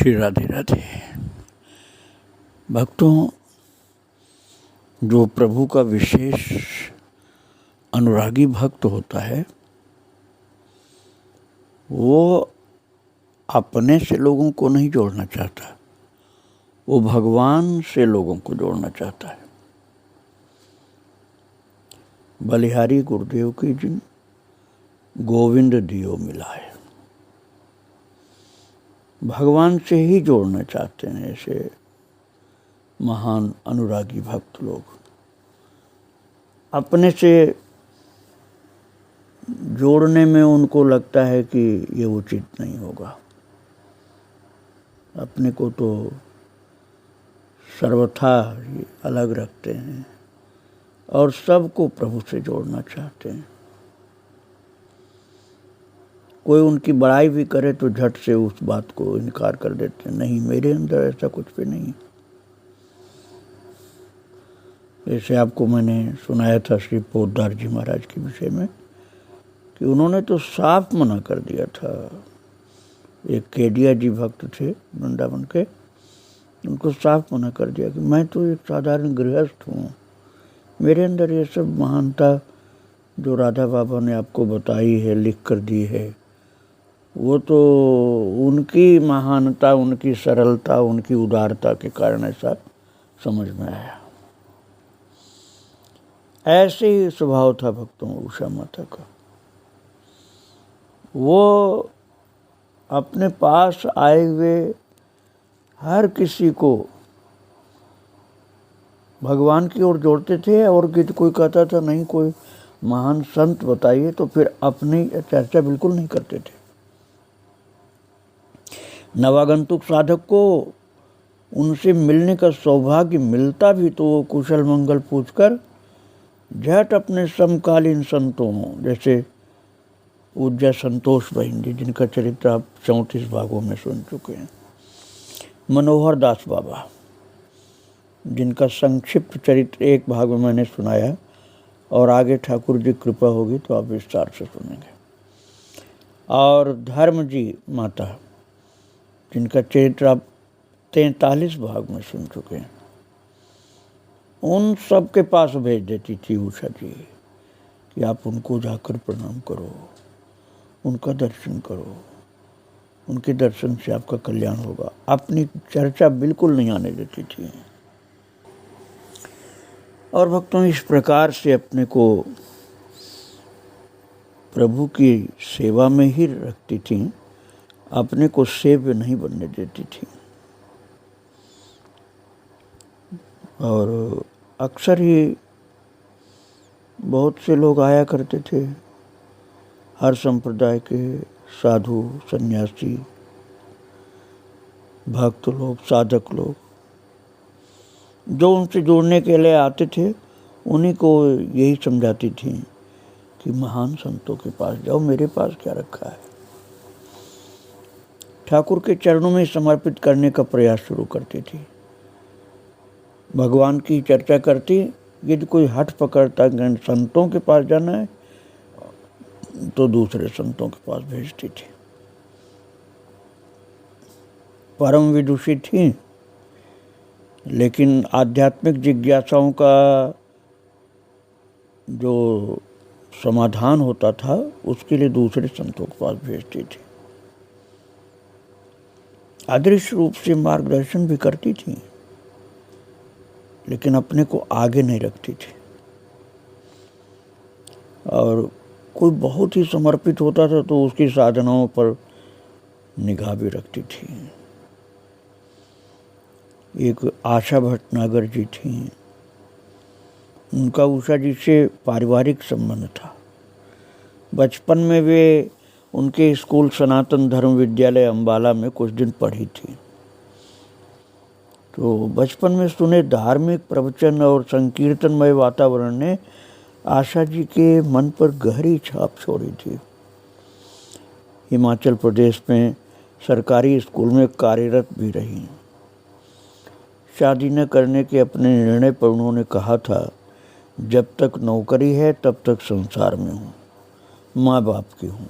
श्री राधे राधे। भक्तों, जो प्रभु का विशेष अनुरागी भक्त होता है वो अपने से लोगों को नहीं जोड़ना चाहता, वो भगवान से लोगों को जोड़ना चाहता है। बलिहारी गुरुदेव की जिन गोविंद दियो मिलाए, भगवान से ही जोड़ना चाहते हैं ऐसे महान अनुरागी भक्त लोग। अपने से जोड़ने में उनको लगता है कि ये उचित नहीं होगा, अपने को तो सर्वथा ही अलग रखते हैं और सबको प्रभु से जोड़ना चाहते हैं। कोई उनकी बड़ाई भी करे तो झट से उस बात को इनकार कर देते हैं, नहीं मेरे अंदर ऐसा कुछ भी नहीं। जैसे आपको मैंने सुनाया था श्री पोद्दार जी महाराज के विषय में कि उन्होंने तो साफ मना कर दिया था। एक केडिया जी भक्त थे वृंदावन के, उनको साफ मना कर दिया कि मैं तो एक साधारण गृहस्थ हूँ, मेरे अंदर ये सब महानता जो राधा बाबा ने आपको बताई है, लिख कर दी है, वो तो उनकी महानता, उनकी सरलता, उनकी उदारता के कारण ऐसा समझ में आया। ऐसे ही स्वभाव था भक्तों उषा माता का। वो अपने पास आए हुए हर किसी को भगवान की ओर जोड़ते थे, और यदि कोई कहता था नहीं कोई महान संत बताइए तो फिर अपनी चर्चा बिल्कुल नहीं करते थे। नवागंतुक साधक को उनसे मिलने का सौभाग्य मिलता भी तो वो कुशल मंगल पूछकर झट अपने समकालीन संतों, जैसे पूज्य संतोष बहन जी जिनका चरित्र आप 34 भागों में सुन चुके हैं, मनोहर दास बाबा जिनका संक्षिप्त चरित्र एक भाग में मैंने सुनाया और आगे ठाकुर जी कृपा होगी तो आप विस्तार से सुनेंगे, और धर्म जी माता जिनका चरित्र आप 43 भाग में सुन चुके हैं, उन सब के पास भेज देती थी उषा जी कि आप उनको जाकर प्रणाम करो, उनका दर्शन करो, उनके दर्शन से आपका कल्याण होगा। अपनी चर्चा बिल्कुल नहीं आने देती थी। और भक्तों, इस प्रकार से अपने को प्रभु की सेवा में ही रखती थी, अपने को सेव्य नहीं बनने देती थी। और अक्सर ही बहुत से लोग आया करते थे, हर संप्रदाय के साधु, सन्यासी, भक्त लोग, साधक लोग जो उनसे जोड़ने के लिए आते थे, उन्हीं को यही समझाती थी कि महान संतों के पास जाओ, मेरे पास क्या रखा है। ठाकुर के चरणों में समर्पित करने का प्रयास शुरू करती थी। भगवान की चर्चा करती, यदि कोई हठ पकड़ता कि संतों के पास जाना है तो दूसरे संतों के पास भेजती थी। परम विदुषी थी, लेकिन आध्यात्मिक जिज्ञासाओं का जो समाधान होता था उसके लिए दूसरे संतों के पास भेजती थी। अदृश्य रूप से मार्गदर्शन भी करती थी, लेकिन अपने को आगे नहीं रखती थी। और कोई बहुत ही समर्पित होता था तो उसकी साधनाओं पर निगाह भी रखती थी। एक आशा भटनागर जी थी, उनका उषा जी से पारिवारिक संबंध था। बचपन में वे उनके स्कूल सनातन धर्म विद्यालय अम्बाला में कुछ दिन पढ़ी थी। तो बचपन में सुने धार्मिक प्रवचन और संकीर्तनमय वातावरण ने आशा जी के मन पर गहरी छाप छोड़ी थी। हिमाचल प्रदेश में सरकारी स्कूल में कार्यरत भी रही। शादी न करने के अपने निर्णय पर उन्होंने कहा था, जब तक नौकरी है तब तक संसार में हूँ, माँ बाप की हूँ,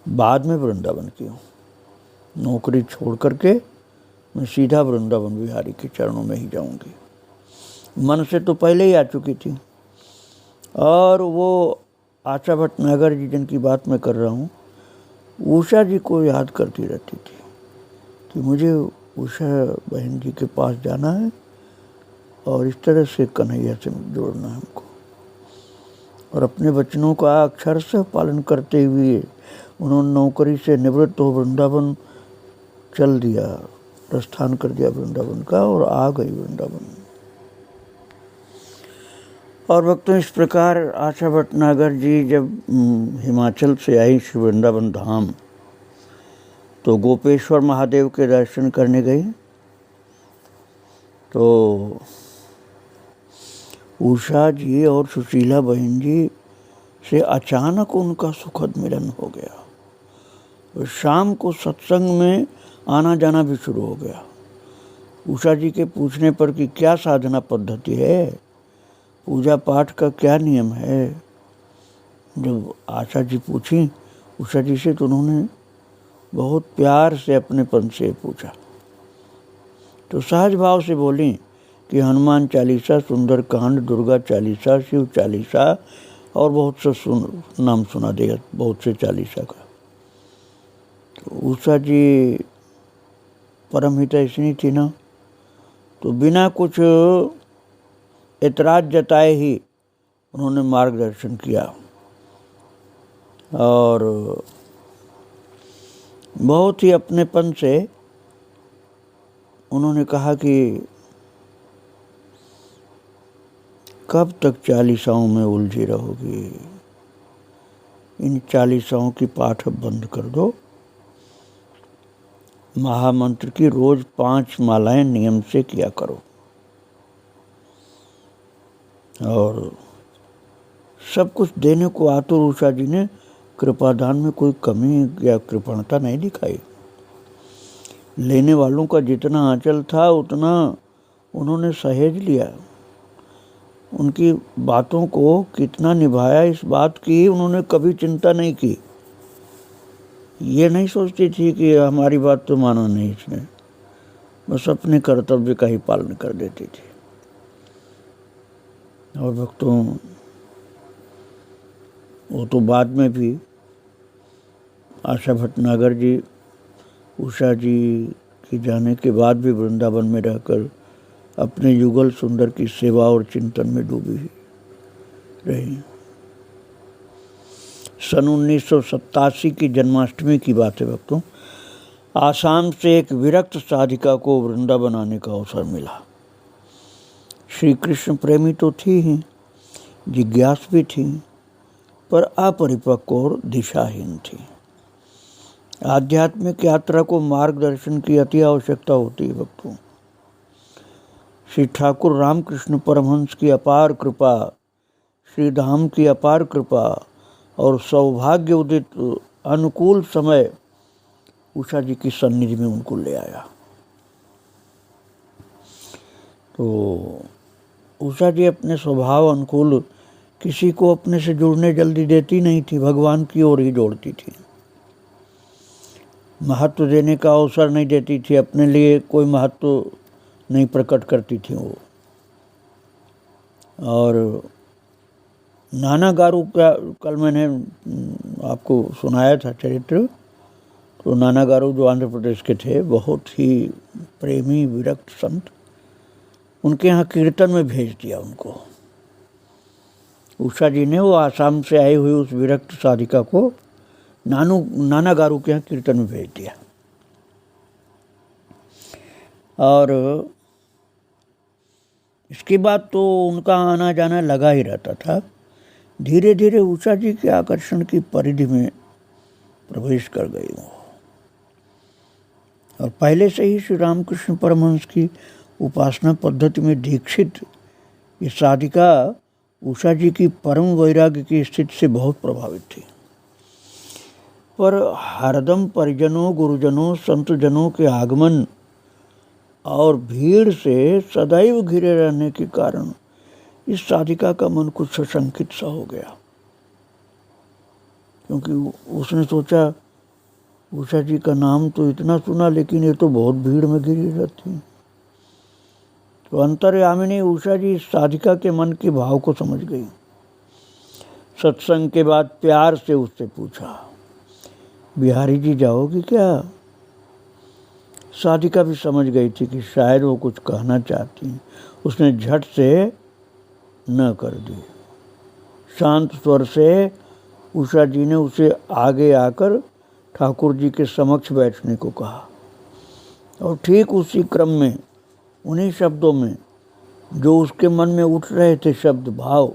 बाद में वृंदावन की हूँ। नौकरी छोड़ करके मैं सीधा वृंदावन बिहारी के चरणों में ही जाऊंगी। मन से तो पहले ही आ चुकी थी। और वो आशा भटनागर जी जिनकी बात मैं कर रहा हूँ, उषा जी को याद करती रहती थी कि मुझे उषा बहन जी के पास जाना है और इस तरह से कन्हैया से जोड़ना है हमको। और अपने वचनों का अक्षर से पालन करते हुए उन्होंने नौकरी से निवृत्त हो वृंदावन चल दिया, प्रस्थान कर दिया वृंदावन का और आ गई वृंदावन। और वक्तों इस प्रकार आशा भटनागर जी जब हिमाचल से आई श्री वृंदावन धाम, तो गोपेश्वर महादेव के दर्शन करने गई। तो उषा जी और सुशीला बहन जी से अचानक उनका सुखद मिलन हो गया। और शाम को सत्संग में आना जाना भी शुरू हो गया। उषा जी के पूछने पर कि क्या साधना पद्धति है, पूजा पाठ का क्या नियम है, जब आशा जी पूछी उषा जी से, तो उन्होंने बहुत प्यार से अपनेपन से पूछा। तो सहज भाव से बोली कि हनुमान चालीसा, सुंदर कांड, दुर्गा चालीसा, शिव चालीसा और बहुत से नाम सुना देगा, बहुत से चालीसा का। तो उषा जी परमहित ऐसी थी ना, तो बिना कुछ ऐतराज जताए ही उन्होंने मार्गदर्शन किया और बहुत ही अपनेपन से उन्होंने कहा कि कब तक चालीसाओं में उलझी रहोगी, इन चालीसाओं की पाठ बंद कर दो। महामंत्र की रोज 5 मालाएं नियम से किया करो। और सब कुछ देने को आतुर उषा जी ने कृपादान में कोई कमी या कृपणता नहीं दिखाई। लेने वालों का जितना आंचल था उतना उन्होंने सहेज लिया। उनकी बातों को कितना निभाया, इस बात की उन्होंने कभी चिंता नहीं की। ये नहीं सोचती थी कि हमारी बात तो माना नहीं इसने, बस अपने कर्तव्य का ही पालन कर देती थी। और भक्तों, वो तो बाद में भी आशा भटनागर जी उषा जी के जाने के बाद भी वृंदावन में रहकर अपने युगल सुंदर की सेवा और चिंतन में डूबी रही। सन 1987 की जन्माष्टमी की बात है भक्तों। आसाम से एक विरक्त साधिका को वृंदावन आने का अवसर मिला। श्री कृष्ण प्रेमी तो थी ही, जिज्ञास भी थी, पर अपरिपक्व और दिशाहीन थी। आध्यात्मिक यात्रा को मार्गदर्शन की अति आवश्यकता होती है भक्तों। श्री ठाकुर रामकृष्ण परमहंस की अपार कृपा, श्री धाम की अपार कृपा और सौभाग्य उदित अनुकूल समय उषा जी की सन्निधि में उनको ले आया। तो उषा जी अपने स्वभाव अनुकूल किसी को अपने से जुड़ने जल्दी देती नहीं थी, भगवान की ओर ही जोड़ती थी। महत्व देने का अवसर नहीं देती थी, अपने लिए कोई महत्व नहीं प्रकट करती थी वो। और नाना गारू का कल मैंने आपको सुनाया था चरित्र। तो नाना गारू जो आंध्र प्रदेश के थे, बहुत ही प्रेमी विरक्त संत, उनके यहाँ कीर्तन में भेज दिया उनको। उषा जी ने वो आसाम से आई हुई उस विरक्त साधिका को नाना गारू के यहाँ कीर्तन में भेज दिया। और इसके बाद तो उनका आना जाना लगा ही रहता था। धीरे धीरे उषा जी के आकर्षण की परिधि में प्रवेश कर गई वो। और पहले से ही श्री रामकृष्ण परमहंस की उपासना पद्धति में दीक्षित ये साधिका उषा जी की परम वैराग्य की स्थिति से बहुत प्रभावित थी। पर हरदम परिजनों, गुरुजनों, संतजनों के आगमन और भीड़ से सदैव घिरे रहने के कारण इस साधिका का मन कुछ सशंकित सा हो गया। क्योंकि उसने सोचा उषा जी का नाम तो इतना सुना, लेकिन ये तो बहुत भीड़ में घिरी रहती। तो अंतर्यामिनी उषा जी इस साधिका के मन के भाव को समझ गई। सत्संग के बाद प्यार से उससे पूछा, बिहारी जी जाओगी क्या? साधिका भी समझ गई थी कि शायद वो कुछ कहना चाहती। उसने झट से न कर दी। शांत स्वर से उषा जी ने उसे आगे आकर ठाकुर जी के समक्ष बैठने को कहा, और ठीक उसी क्रम में उन्हीं शब्दों में जो उसके मन में उठ रहे थे शब्द भाव,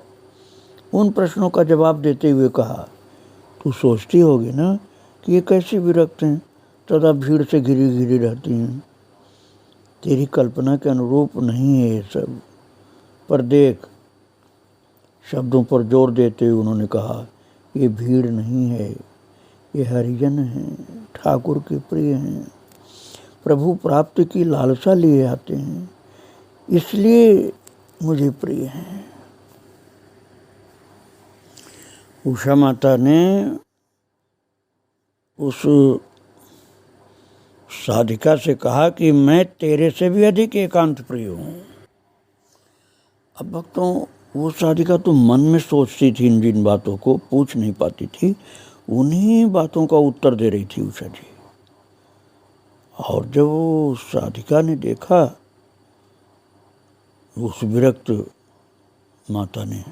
उन प्रश्नों का जवाब देते हुए कहा, तू सोचती होगी ना कि ये कैसी विरक्त हैं, सदा भीड़ से घिरी घिरी रहती हैं। तेरी कल्पना के अनुरूप नहीं है ये सब। पर देख, शब्दों पर जोर देते हुए उन्होंने कहा, ये भीड़ नहीं है, ये हरिजन हैं, ठाकुर के प्रिय हैं, प्रभु प्राप्ति की लालसा लिए आते हैं, इसलिए मुझे प्रिय हैं। उषा माता ने उस साधिका से कहा कि मैं तेरे से भी अधिक एकांत प्रिय हूँ। अब भक्तों, वो साधिका तो मन में सोचती थी, इन जिन बातों को पूछ नहीं पाती थी, उन्हीं बातों का उत्तर दे रही थी उषा जी। और जब वो साधिका ने देखा, उस विरक्त माता ने,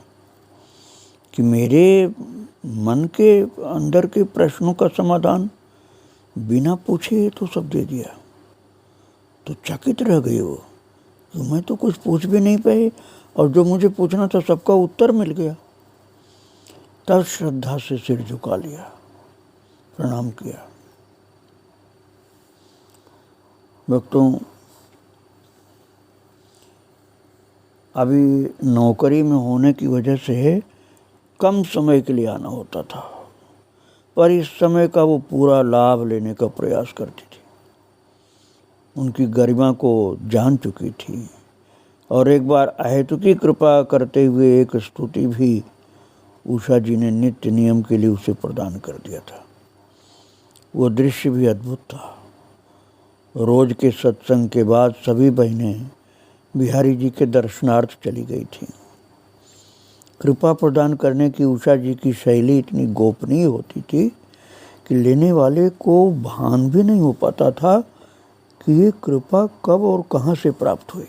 कि मेरे मन के अंदर के प्रश्नों का समाधान बिना पूछे तो सब दे दिया, तो चकित रह गई वो। तो मैं तो कुछ पूछ भी नहीं पाई, और जो मुझे पूछना था सबका उत्तर मिल गया। तब श्रद्धा से सिर झुका लिया, प्रणाम किया। भक्तों, अभी नौकरी में होने की वजह से कम समय के लिए आना होता था, पर इस समय का वो पूरा लाभ लेने का प्रयास करती थी। उनकी गरिमा को जान चुकी थी, और एक बार अहेतुकी कृपा करते हुए एक स्तुति भी उषा जी ने नित्य नियम के लिए उसे प्रदान कर दिया था। वो दृश्य भी अद्भुत था। रोज के सत्संग के बाद सभी बहनें बिहारी जी के दर्शनार्थ चली गई थीं। कृपा प्रदान करने की उषा जी की शैली इतनी गोपनीय होती थी कि लेने वाले को भान भी नहीं हो पाता था कि ये कृपा कब और कहाँ से प्राप्त हुई।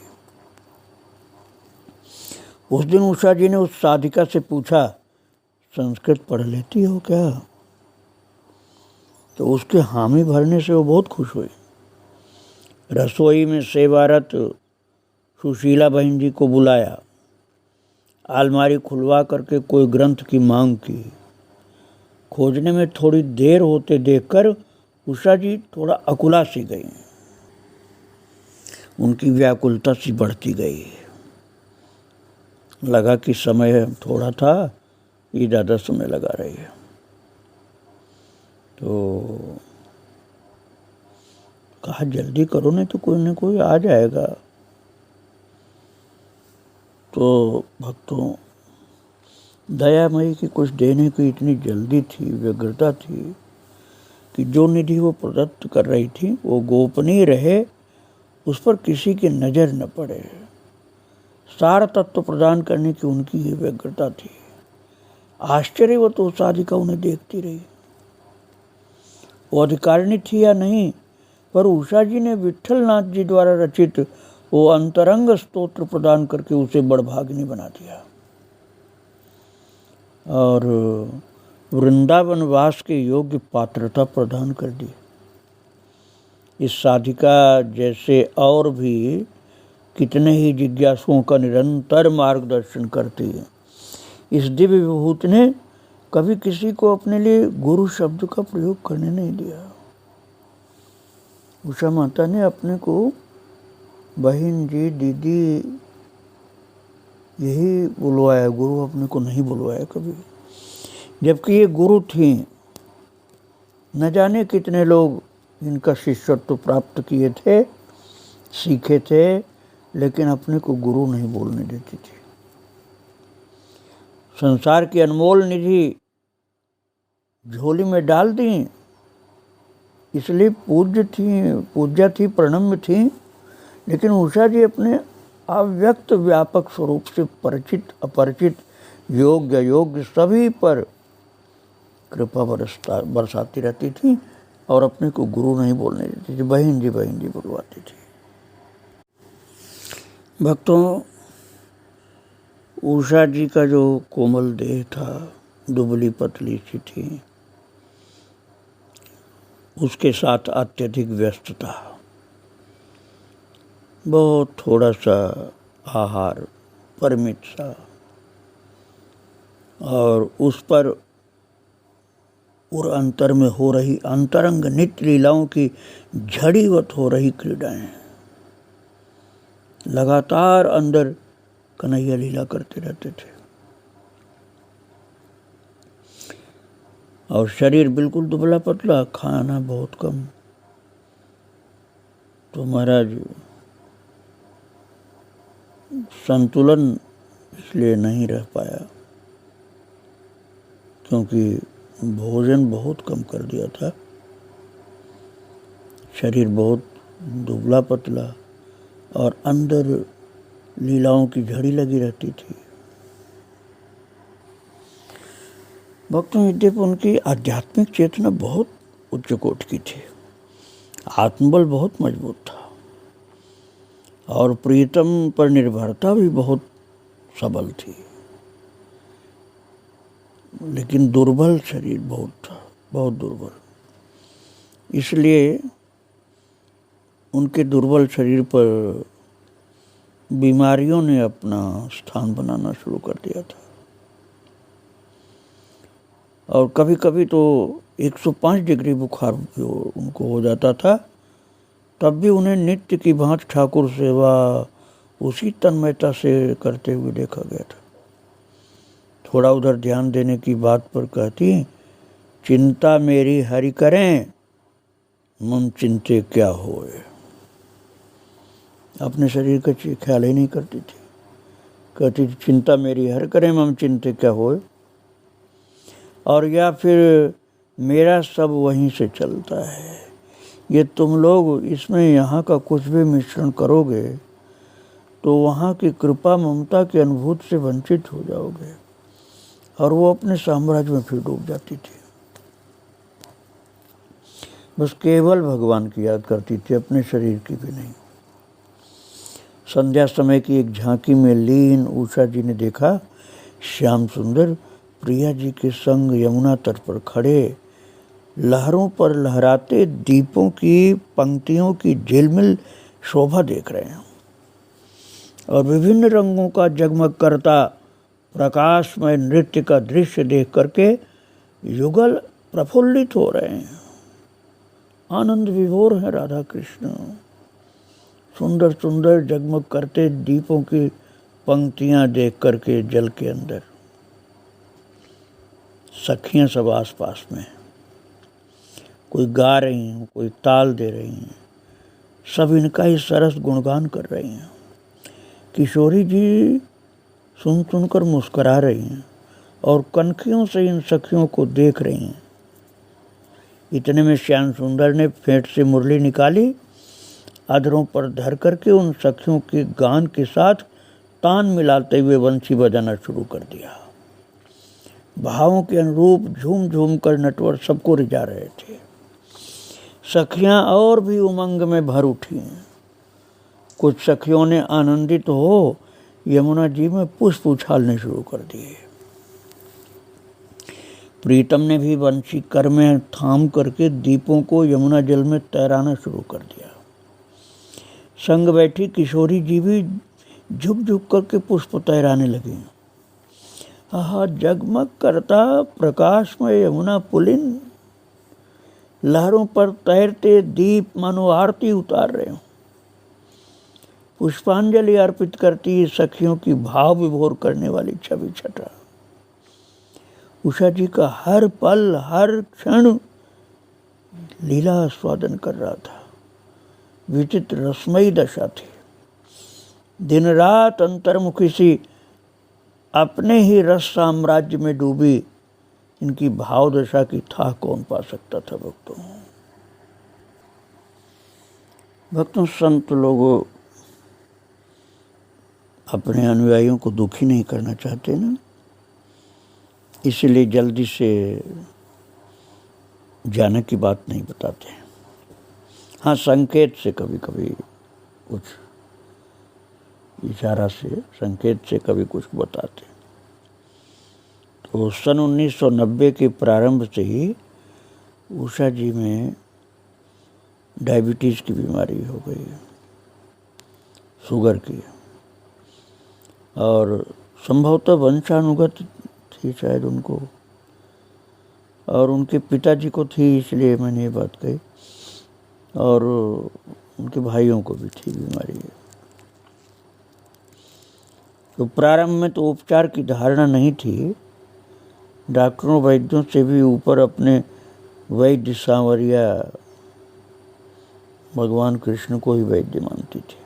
उस दिन उषा जी ने उस साधिका से पूछा, संस्कृत पढ़ लेती हो क्या? तो उसके हामी भरने से वो बहुत खुश हुई। रसोई में सेवारत सुशीला बहन जी को बुलाया, अलमारी खुलवा करके कोई ग्रंथ की मांग की। खोजने में थोड़ी देर होते देखकर उषा जी थोड़ा अकुला सी गई। उनकी व्याकुलता सी बढ़ती गई। लगा कि समय थोड़ा था, ये ज़्यादा समय लगा रही है। तो कहा, जल्दी करो, नहीं तो कोई न कोई आ जाएगा। तो भक्तों, दयामयी की कुछ देने की इतनी जल्दी थी, व्यग्रता थी, कि जो निधि वो प्रदत्त कर रही थी वो गोपनीय रहे, उस पर किसी की नज़र न पड़े। सार तत्व प्रदान करने की उनकी ये व्यग्रता थी। आश्चर्य वो तो साधिका उन्हें देखती रही। वो अधिकारिणी थी या नहीं, पर उषा जी ने विट्ठल नाथ जी द्वारा रचित वो अंतरंग स्तोत्र प्रदान करके उसे बड़भागिनी बना दिया, और वृंदावन वास के योग्य पात्रता प्रदान कर दी। इस साधिका जैसे और भी कितने ही जिज्ञासुओं का निरंतर मार्गदर्शन करती है। इस दिव्य विभूति ने कभी किसी को अपने लिए गुरु शब्द का प्रयोग करने नहीं दिया। उषा माता ने अपने को बहन जी, दीदी यही बुलवाया, गुरु अपने को नहीं बुलवाया कभी। जबकि ये गुरु थी, न जाने कितने लोग इनका शिष्यत्व प्राप्त किए थे, सीखे थे, लेकिन अपने को गुरु नहीं बोलने देती थी। संसार की अनमोल निधि झोली में डाल दी, इसलिए पूज्य थी, प्रणम्य थी, लेकिन उषा जी अपने अव्यक्त व्यापक स्वरूप से परिचित अपरिचित योग्य अयोग्य सभी पर कृपा बरसाती रहती थी और अपने को गुरु नहीं बोलने देती थी, बहन जी बुलवाती थी। भक्तों, उषा जी का जो कोमल देह था, दुबली पतली सी थी, उसके साथ अत्यधिक व्यस्तता, बहुत थोड़ा सा आहार, परिमित सा, और उस पर और अंतर में हो रही अंतरंग नित्य लीलाओं की झड़ीवत हो रही क्रीडाएं, लगातार अंदर कन्हैया लीला करते रहते थे और शरीर बिल्कुल दुबला पतला, खाना बहुत कम। तो महाराज संतुलन इसलिए नहीं रह पाया क्योंकि भोजन बहुत कम कर दिया था, शरीर बहुत दुबला पतला और अंदर लीलाओं की झड़ी लगी रहती थी। भक्तों, यद्यपि उनकी आध्यात्मिक चेतना बहुत उच्च कोट की थी, आत्मबल बहुत मजबूत था और प्रीतम पर निर्भरता भी बहुत सबल थी, लेकिन दुर्बल शरीर बहुत था, बहुत दुर्बल। इसलिए उनके दुर्बल शरीर पर बीमारियों ने अपना स्थान बनाना शुरू कर दिया था और कभी कभी तो 105 डिग्री बुखार जो उनको हो जाता था, तब भी उन्हें नित्य की भांति ठाकुर सेवा उसी तन्मयता से करते हुए देखा गया था। थोड़ा उधर ध्यान देने की बात पर कहती, चिंता मेरी हरि करें, मन चिंते क्या होए। अपने शरीर का ख्याल ही नहीं करती थी, कहती थी चिंता मेरी हरि करें, मन चिंते क्या होए, और या फिर मेरा सब वहीं से चलता है। ये तुम लोग इसमें यहाँ का कुछ भी मिश्रण करोगे तो वहाँ की कृपा ममता की अनुभूति से वंचित हो जाओगे। और वो अपने साम्राज्य में फिर डूब जाती थी, बस केवल भगवान की याद करती थी, अपने शरीर की भी नहीं। संध्या समय की एक झांकी में लीन उषा जी ने देखा श्याम सुंदर प्रिया जी के संग यमुना तट पर खड़े लहरों पर लहराते दीपों की पंक्तियों की झिलमिल शोभा देख रहे हैं और विभिन्न रंगों का जगमग करता प्रकाशमय नृत्य का दृश्य देख करके युगल प्रफुल्लित हो रहे हैं, आनंद विभोर है राधा कृष्ण। सुंदर सुंदर जगमग करते दीपों की पंक्तियां देख करके जल के अंदर सखियां सब आस पास में, कोई गा रही हैं, कोई ताल दे रही हैं, सब इनका ही सरस गुणगान कर रही हैं। किशोरी जी सुन सुनकर मुस्करा रही हैं और कनखियों से इन सखियों को देख रही हैं। इतने में श्याम सुंदर ने फेंट से मुरली निकाली, अधरों पर धर करके उन सखियों के गान के साथ तान मिलाते हुए बंसी बजाना शुरू कर दिया। भावों के अनुरूप झूम झूम कर नटवर सबको रिझा रहे थे। सखियां और भी उमंग में भर उठी। कुछ सखियों ने आनंदित हो यमुना जी में पुष्प उछालने शुरू कर दिए। प्रीतम ने भी बंसी कर में थाम करके दीपों को यमुना जल में तैराना शुरू कर दिया। संग बैठी किशोरी जी भी झुक झुक करके पुष्प तैराने लगी। आहा, जगमग करता प्रकाशमय यमुना पुलिन, लहरों पर तैरते दीप मानो आरती उतार रहे हो। पुष्पांजलि अर्पित करती सखियों की भाव विभोर करने वाली छवि छटा। उषा जी का हर पल हर क्षण लीला आस्वादन कर रहा था। विचित्र रसमयी दशा थी। दिन रात अंतर्मुखी सी अपने ही रस साम्राज्य में डूबी इनकी भाव दशा की था कौन पा सकता था भक्तों। भक्तों, संत लोग अपने अनुयायियों को दुखी नहीं करना चाहते ना, इसलिए जल्दी से जाने की बात नहीं बताते। हाँ, संकेत से कभी कभी कुछ, इशारा से, संकेत से कभी कुछ बताते। तो सन 1990 के प्रारंभ से ही उषा जी में डायबिटीज़ की बीमारी हो गई, शुगर की, और संभवतः वंशानुगत थी शायद उनको, और उनके पिताजी को थी, इसलिए मैंने ये बात कही, और उनके भाइयों को भी थी बीमारी। तो प्रारंभ में तो उपचार की धारणा नहीं थी। डॉक्टरों वैद्यों से भी ऊपर अपने वैद्य सांवरिया भगवान कृष्ण को ही वैद्य मानती थी।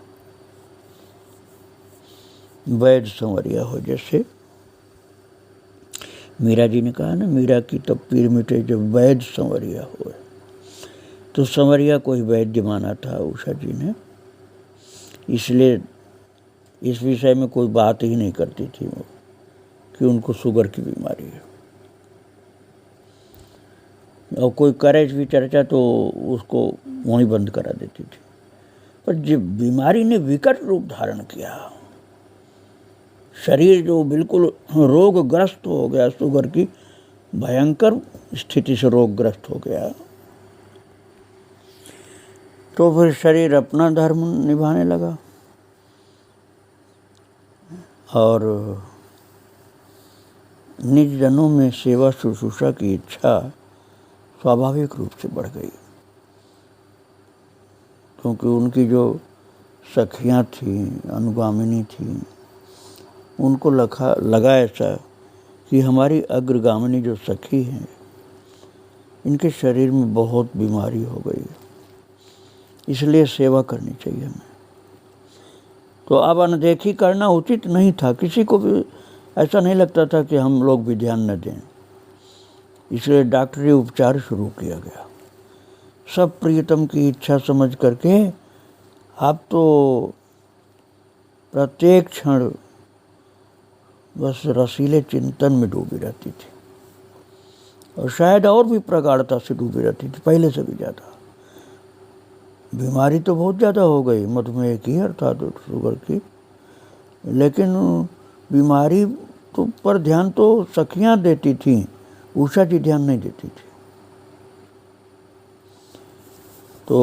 वैद्य संवरिया हो, जैसे मीरा जी ने कहा ना, मीरा की तब पीर मिटे जब वैद्य संवरिया हो। तो संवरिया को ही वैद्य माना था उषा जी ने, इसलिए इस विषय में कोई बात ही नहीं करती थी वो कि उनको शुगर की बीमारी है। और कोई करे भी चर्चा तो उसको वहीं बंद करा देती थी। पर जब बीमारी ने विकट रूप धारण किया, शरीर जो बिल्कुल रोगग्रस्त हो गया, शुगर की भयंकर स्थिति से रोगग्रस्त हो गया, तो फिर शरीर अपना धर्म निभाने लगा और निज जनों में सेवा शुश्रूषा की इच्छा स्वाभाविक रूप से बढ़ गई। क्योंकि उनकी जो सखियाँ थीं, अनुगामिनी थीं, उनको लगा ऐसा कि हमारी अग्रगामिनी जो सखी हैं, इनके शरीर में बहुत बीमारी हो गई, इसलिए सेवा करनी चाहिए हमें। तो अब अनदेखी करना उचित नहीं था, किसी को भी ऐसा नहीं लगता था कि हम लोग भी ध्यान न दें, इसलिए डॉक्टरी उपचार शुरू किया गया। सब प्रियतम की इच्छा समझ करके आप तो प्रत्येक क्षण बस रसीले चिंतन में डूबी रहती थी, और शायद और भी प्रगाढ़ता से डूबी रहती थी, पहले से भी ज़्यादा। बीमारी तो बहुत ज़्यादा हो गई, मधुमेह की अर्थात शुगर की, लेकिन बीमारी तो पर ध्यान तो सखियाँ देती थीं, उषा जी ध्यान नहीं देती थी। तो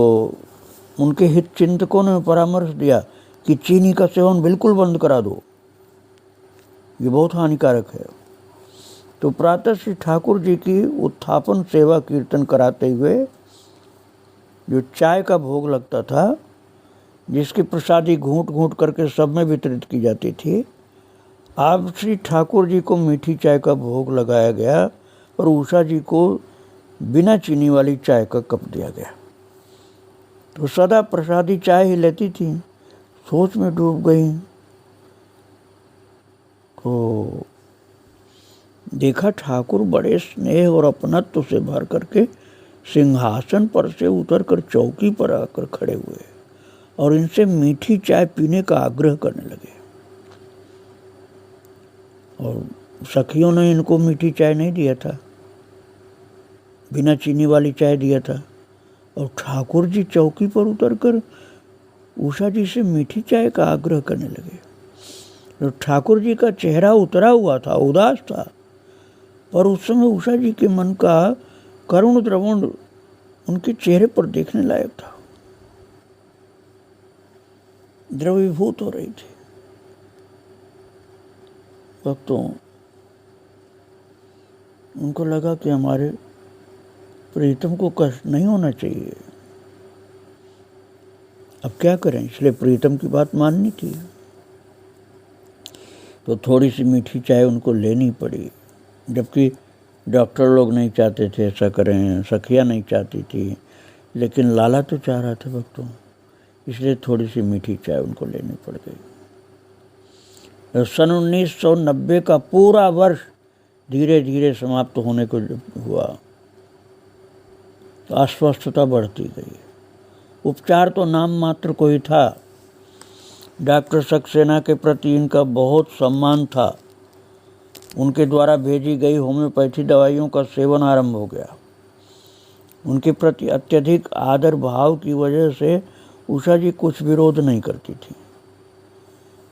उनके हित चिंतकों ने परामर्श दिया कि चीनी का सेवन बिल्कुल बंद करा दो, ये बहुत हानिकारक है। तो प्रातः श्री ठाकुर जी की उत्थापन सेवा कीर्तन कराते हुए जो चाय का भोग लगता था, जिसकी प्रसादी घूंट घूंट करके सब में वितरित की जाती थी, अब श्री ठाकुर जी को मीठी चाय का भोग लगाया गया और उषा जी को बिना चीनी वाली चाय का कप दिया गया। तो सदा प्रसादी चाय ही लेती थी, सोच में डूब गई। तो देखा ठाकुर बड़े स्नेह और अपनत्व से भर करके सिंहासन पर से उतरकर चौकी पर आकर खड़े हुए और इनसे मीठी चाय पीने का आग्रह करने लगे। और सखियों ने इनको मीठी चाय नहीं दिया था, बिना चीनी वाली चाय दिया था, और ठाकुर जी चौकी पर उतरकर उषा जी से मीठी चाय का आग्रह करने लगे। तो ठाकुर जी का चेहरा उतरा हुआ था, उदास था, पर उस समय उषा जी के मन का करुण द्रवण उनके चेहरे पर देखने लायक था, द्रवीभूत हो रही थी। भक्तों, उनको लगा कि हमारे प्रीतम को कष्ट नहीं होना चाहिए, अब क्या करें, इसलिए प्रीतम की बात माननी थी। तो थोड़ी सी मीठी चाय उनको लेनी पड़ी, जबकि डॉक्टर लोग नहीं चाहते थे ऐसा करें, सखियाँ नहीं चाहती थी, लेकिन लाला तो चाह रहा था भक्तों, इसलिए थोड़ी सी मीठी चाय उनको लेनी पड़ गई। सन 1990 का पूरा वर्ष धीरे धीरे समाप्त होने को हुआ, तो अस्वस्थता बढ़ती गई उपचार तो नाम मात्र को ही था। डॉक्टर सक्सेना के प्रति इनका बहुत सम्मान था। उनके द्वारा भेजी गई होम्योपैथी दवाइयों का सेवन आरंभ हो गया। उनके प्रति अत्यधिक आदर भाव की वजह से उषा जी कुछ विरोध नहीं करती थी,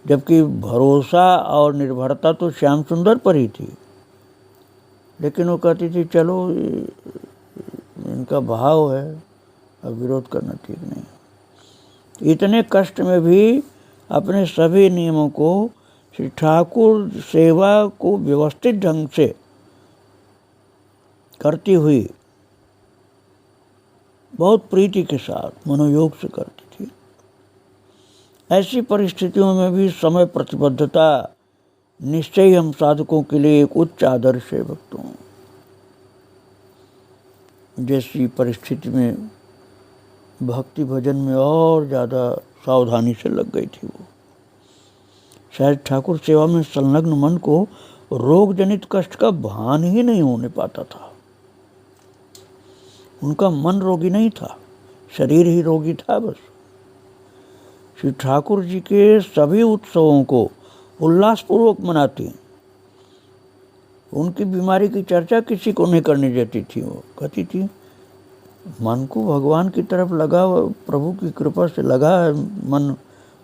जबकि भरोसा और निर्भरता तो श्याम सुंदर पर ही थी। लेकिन वो कहती थी चलो इनका भाव है, अब विरोध करना ठीक नहीं। इतने कष्ट में भी अपने सभी नियमों को श्री ठाकुर सेवा को व्यवस्थित ढंग से करती हुई बहुत प्रीति के साथ मनोयोग से करती थी। ऐसी परिस्थितियों में भी समय प्रतिबद्धता निश्चय ही हम साधकों के लिए एक उच्च आदर्श है। भक्तों, जैसी परिस्थिति में भक्ति भजन में और ज़्यादा सावधानी से लग गई थी वो। शायद ठाकुर सेवा में संलग्न मन को रोग जनित कष्ट का भान ही नहीं होने पाता था। उनका मन रोगी नहीं था, शरीर ही रोगी था बस। श्री ठाकुर जी के सभी उत्सवों को उल्लासपूर्वक मनाती। उनकी बीमारी की चर्चा किसी को नहीं करने देती थी। वो कहती थी मन को भगवान की तरफ लगा, प्रभु की कृपा से लगा है मन,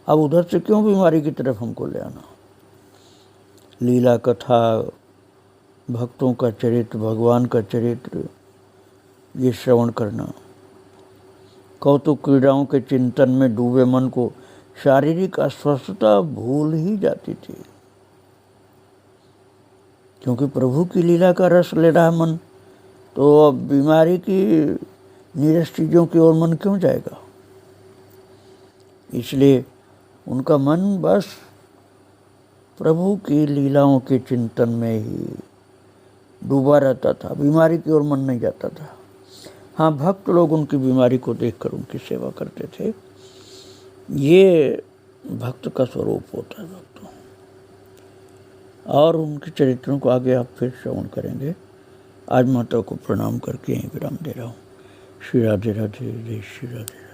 अब उधर से क्यों बीमारी की तरफ हमको ले आना। लीला कथा, भक्तों का चरित्र, भगवान का चरित्र, ये श्रवण करना, कौतुक क्रीड़ाओं के चिंतन में डूबे मन को शारीरिक अस्वस्थता भूल ही जाती थी, क्योंकि प्रभु की लीला का रस ले रहा मन, तो अब बीमारी की नीरस चीज़ों की ओर मन क्यों जाएगा। इसलिए उनका मन बस प्रभु की लीलाओं के चिंतन में ही डूबा रहता था, बीमारी की ओर मन नहीं जाता था। हाँ, भक्त लोग उनकी बीमारी को देखकर उनकी सेवा करते थे। ये भक्त का स्वरूप होता है भक्तों। और उनके चरित्रों को आगे आप फिर श्रवण करेंगे। आज माता को प्रणाम करके यहीं विराम दे रहा हूँ। श्री राधे राधे, जय श्री राधे।